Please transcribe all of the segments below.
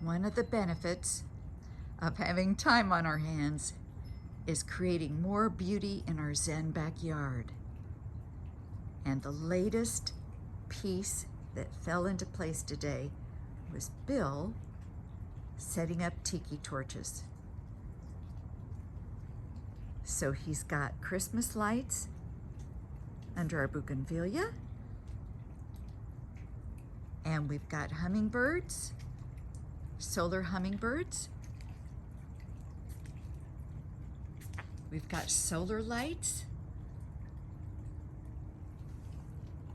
One of the benefits of having time on our hands is creating more beauty in our Zen backyard. And the latest piece that fell into place today was Bill setting up tiki torches. So he's got Christmas lights under our bougainvillea, and we've got hummingbirds, solar hummingbirds. We've got solar lights,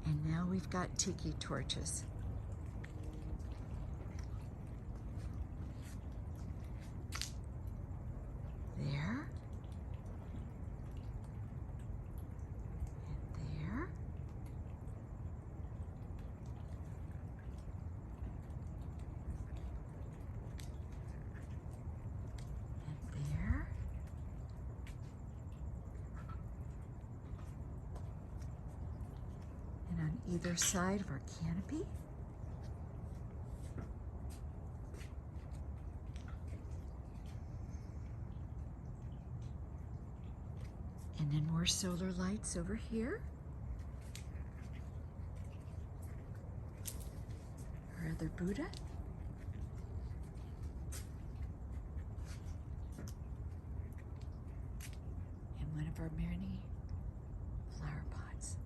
and now we've got tiki torches. There. And there. And there. And on either side of our canopy. And then more solar lights over here. Our other Buddha. And one of our many flower pots.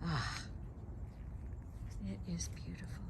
Ah, it is beautiful.